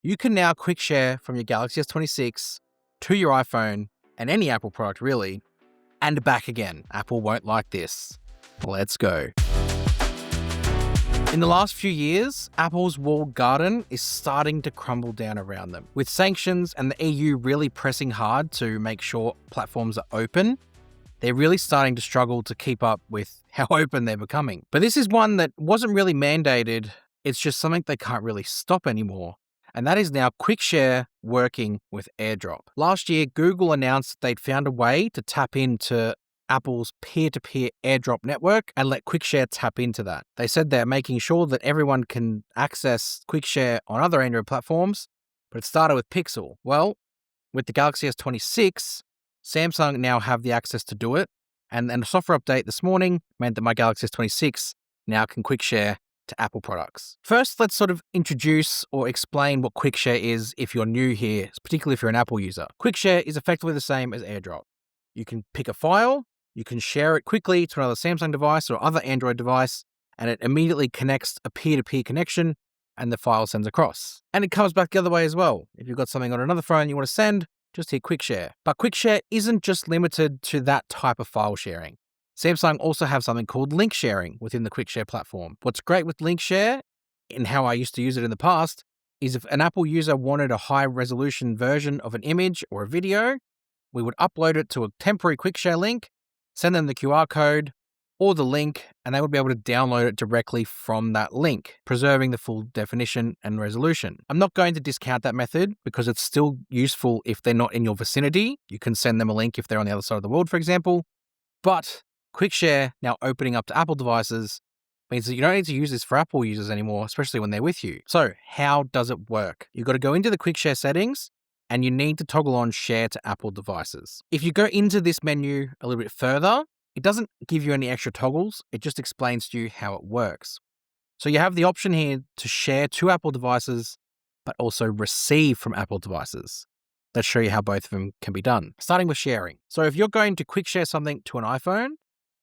You can now quick share from your Galaxy S26 to your iPhone and any Apple product really, and back again. Apple won't like this. Let's go. In the last few years, Apple's walled garden is starting to crumble down around them. With sanctions and the EU really pressing hard to make sure platforms are open, they're really starting to struggle to keep up with how open they're becoming. But this is one that wasn't really mandated. It's just something they can't really stop anymore. And that is now quick share working with AirDrop. Last year, Google announced that they'd found a way to tap into Apple's peer-to-peer AirDrop network and let QuickShare tap into that. They said they're making sure that everyone can access QuickShare on other Android platforms, but it started with Pixel. Well, with the Galaxy S26, Samsung now have the access to do it, and a software update this morning meant that my Galaxy S26 now can QuickShare to Apple products. First, let's sort of introduce or explain what QuickShare is if you're new here, particularly if you're an Apple user. QuickShare is effectively the same as AirDrop. You can pick a file, you can share it quickly to another Samsung device or other Android device, and it immediately connects a peer-to-peer connection and the file sends across. And it comes back the other way as well. If you've got something on another phone you want to send, just hit QuickShare. But QuickShare isn't just limited to that type of file sharing. Samsung also have something called link sharing within the QuickShare platform. What's great with link share, and how I used to use it in the past, is if an Apple user wanted a high-resolution version of an image or a video, we would upload it to a temporary QuickShare link, send them the QR code or the link, and they would be able to download it directly from that link, preserving the full definition and resolution. I'm not going to discount that method because it's still useful if they're not in your vicinity. You can send them a link if they're on the other side of the world, for example. But QuickShare now opening up to Apple devices means that you don't need to use this for Apple users anymore, especially when they're with you. So how does it work? You've got to go into the QuickShare settings and you need to toggle on Share to Apple devices. If you go into this menu a little bit further, it doesn't give you any extra toggles. It just explains to you how it works. So you have the option here to share to Apple devices, but also receive from Apple devices. Let's show you how both of them can be done. Starting with sharing. So if you're going to quick share something to an iPhone,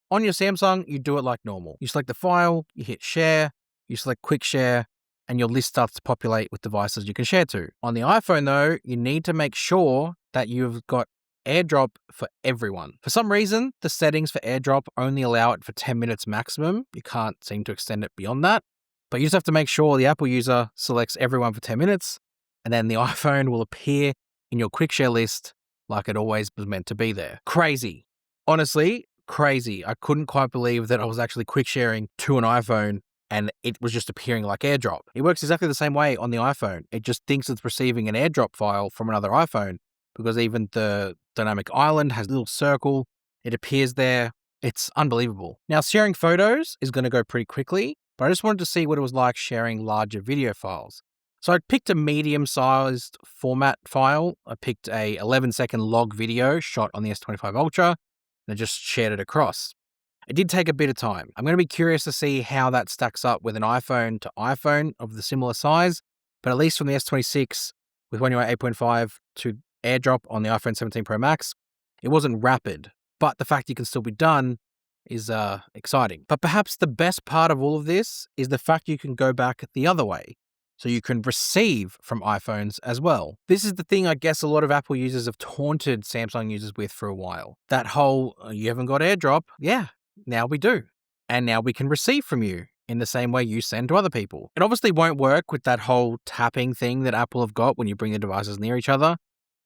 on your Samsung, you do it like normal. You select the file, you hit share, you select quick share, and your list starts to populate with devices you can share to. On the iPhone though, you need to make sure that you've got AirDrop for everyone. For some reason, the settings for AirDrop only allow it for 10 minutes maximum. You can't seem to extend it beyond that. But you just have to make sure the Apple user selects everyone for 10 minutes, and then the iPhone will appear in your quick share list like it always was meant to be there. Crazy. Honestly, crazy. I couldn't quite believe that I was actually quick sharing to an iPhone and it was just appearing like AirDrop. It works exactly the same way on the iPhone. It just thinks it's receiving an AirDrop file from another iPhone because even the dynamic island has a little circle. It appears there. It's unbelievable. Now, sharing photos is going to go pretty quickly, but I just wanted to see what it was like sharing larger video files. So I picked a medium-sized format file. I picked a 11-second log video shot on the S25 Ultra, and I just shared it across. It did take a bit of time. I'm going to be curious to see how that stacks up with an iPhone to iPhone of the similar size, but at least from the S26 with oneui 8.5 to AirDrop on the iPhone 17 Pro Max, it wasn't rapid, but the fact it can still be done is exciting. But perhaps the best part of all of this is the fact you can go back the other way. So you can receive from iPhones as well. This is the thing I guess a lot of Apple users have taunted Samsung users with for a while. That whole, you haven't got AirDrop? Yeah, now we do. And now we can receive from you in the same way you send to other people. It obviously won't work with that whole tapping thing that Apple have got when you bring the devices near each other.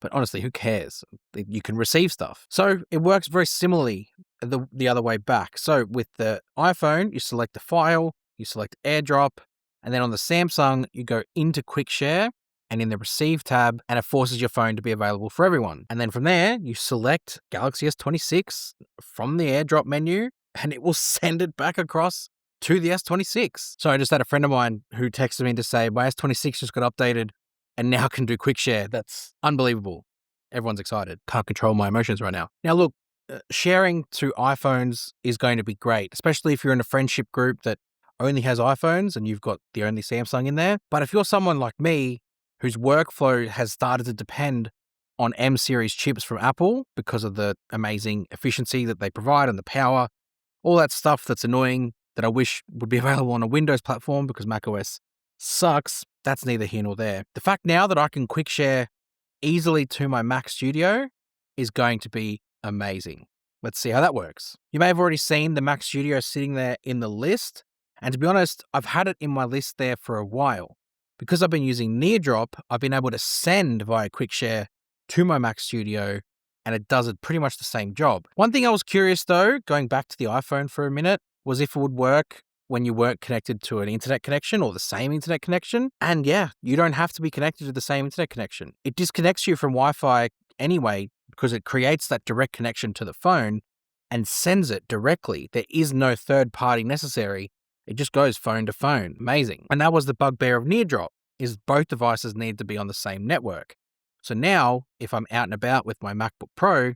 But honestly, who cares? You can receive stuff. So it works very similarly the other way back. So with the iPhone, you select the file, you select AirDrop, and then on the Samsung, you go into Quick Share and in the Receive tab, and it forces your phone to be available for everyone. And then from there, you select Galaxy S26 from the AirDrop menu, and it will send it back across to the S26. So I just had a friend of mine who texted me to say, my S26 just got updated and now can do Quick Share. That's unbelievable. Everyone's excited. Can't control my emotions right now. Now look, sharing to iPhones is going to be great, especially if you're in a friendship group that only has iPhones and you've got the only Samsung in there. But if you're someone like me whose workflow has started to depend on M series chips from Apple because of the amazing efficiency that they provide and the power, all that stuff that's annoying that I wish would be available on a Windows platform because macOS sucks, that's neither here nor there. The fact now that I can quick share easily to my Mac Studio is going to be amazing. Let's see how that works. You may have already seen the Mac Studio sitting there in the list. And to be honest, I've had it in my list there for a while. Because I've been using AirDrop, I've been able to send via QuickShare to my Mac Studio, and it does it pretty much the same job. One thing I was curious though, going back to the iPhone for a minute, was if it would work when you weren't connected to an internet connection or the same internet connection. And yeah, you don't have to be connected to the same internet connection. It disconnects you from Wi-Fi anyway because it creates that direct connection to the phone and sends it directly. There is no third party necessary. It just goes phone to phone. Amazing. And that was the bugbear of AirDrop, is both devices need to be on the same network. So now, if I'm out and about with my MacBook Pro,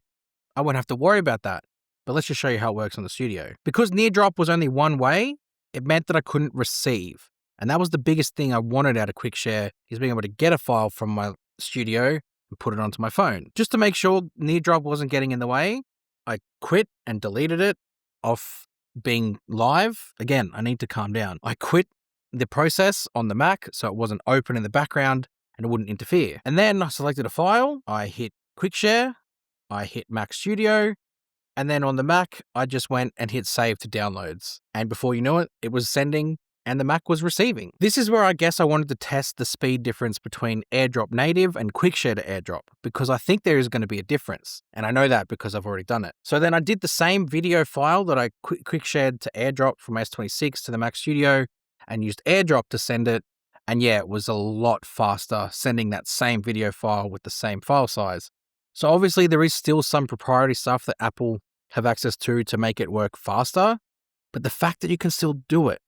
I won't have to worry about that. But let's just show you how it works on the Studio. Because AirDrop was only one way, it meant that I couldn't receive. And that was the biggest thing I wanted out of QuickShare, is being able to get a file from my Studio and put it onto my phone. Just to make sure AirDrop wasn't getting in the way, I quit and deleted it off being live. Again, I need to calm down. I quit the process on the Mac so it wasn't open in the background and it wouldn't interfere. And then I selected a file, I hit QuickShare, I hit Mac Studio, and then on the Mac, I just went and hit save to downloads. And before you know it, it was sending and the Mac was receiving. This is where I guess I wanted to test the speed difference between AirDrop native and QuickShare to AirDrop, because I think there is going to be a difference. And I know that because I've already done it. So then I did the same video file that I QuickShared to AirDrop from S26 to the Mac Studio and used AirDrop to send it. And yeah, it was a lot faster sending that same video file with the same file size. So obviously there is still some proprietary stuff that Apple have access to make it work faster. But the fact that you can still do it,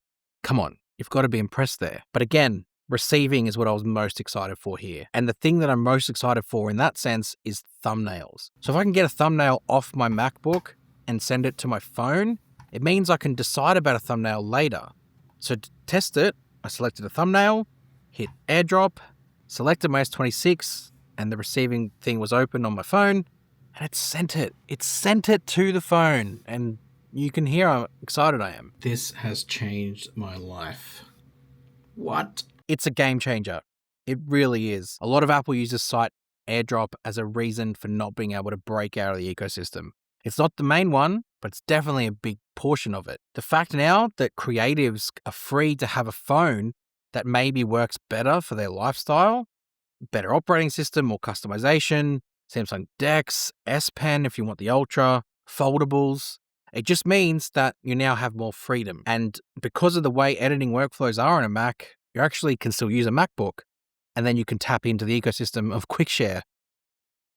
come on, you've got to be impressed there. But again, receiving is what I was most excited for here. And the thing that I'm most excited for in that sense is thumbnails. So if I can get a thumbnail off my MacBook and send it to my phone, it means I can decide about a thumbnail later. So to test it, I selected a thumbnail, hit AirDrop, selected my S26, and the receiving thing was open on my phone, and it sent it. It sent it to the phone, and you can hear how excited I am. This has changed my life. What? It's a game changer. It really is. A lot of Apple users cite AirDrop as a reason for not being able to break out of the ecosystem. It's not the main one, but it's definitely a big portion of it. The fact now that creatives are free to have a phone that maybe works better for their lifestyle, better operating system, more customization, Samsung DeX, S Pen if you want the Ultra, foldables. It just means that you now have more freedom. And because of the way editing workflows are on a Mac, you actually can still use a MacBook, and then you can tap into the ecosystem of QuickShare.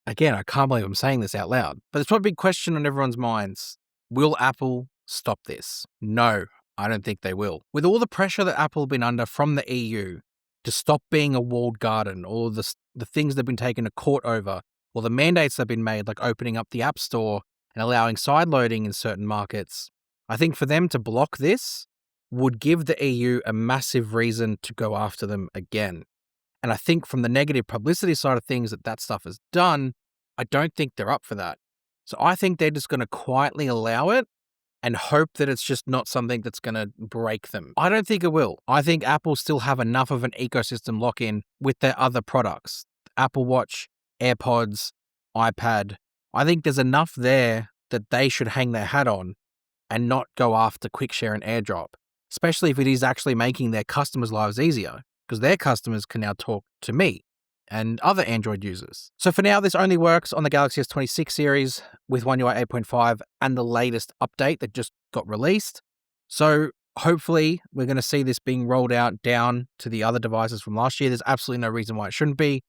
Again, I can't believe I'm saying this out loud, but it's a big question on everyone's minds. Will Apple stop this? No, I don't think they will. With all the pressure that Apple have been under from the EU to stop being a walled garden, all the things they've been taken to court over, or the mandates that have been made, like opening up the App Store and allowing sideloading in certain markets, I think for them to block this would give the EU a massive reason to go after them again. And I think from the negative publicity side of things that stuff has done, I don't think they're up for that. So I think they're just going to quietly allow it and hope that it's just not something that's going to break them. I don't think it will. I think Apple still have enough of an ecosystem lock-in with their other products. Apple Watch, AirPods, iPad. I think there's enough there that they should hang their hat on and not go after QuickShare and AirDrop, especially if it is actually making their customers' lives easier, because their customers can now talk to me and other Android users. So for now, this only works on the Galaxy S26 series with oneui 8.5 and the latest update that just got released. So hopefully we're going to see this being rolled out down to the other devices from last year. There's absolutely no reason why it shouldn't be.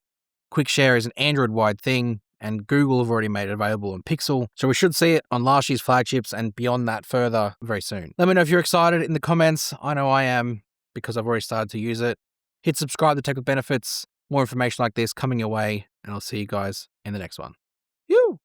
QuickShare is an Android-wide thing, and Google have already made it available on Pixel. So we should see it on last year's flagships and beyond that further very soon. Let me know if you're excited in the comments. I know I am, because I've already started to use it. Hit subscribe to Tech with Benefits. More information like this coming your way, and I'll see you guys in the next one. Yoo!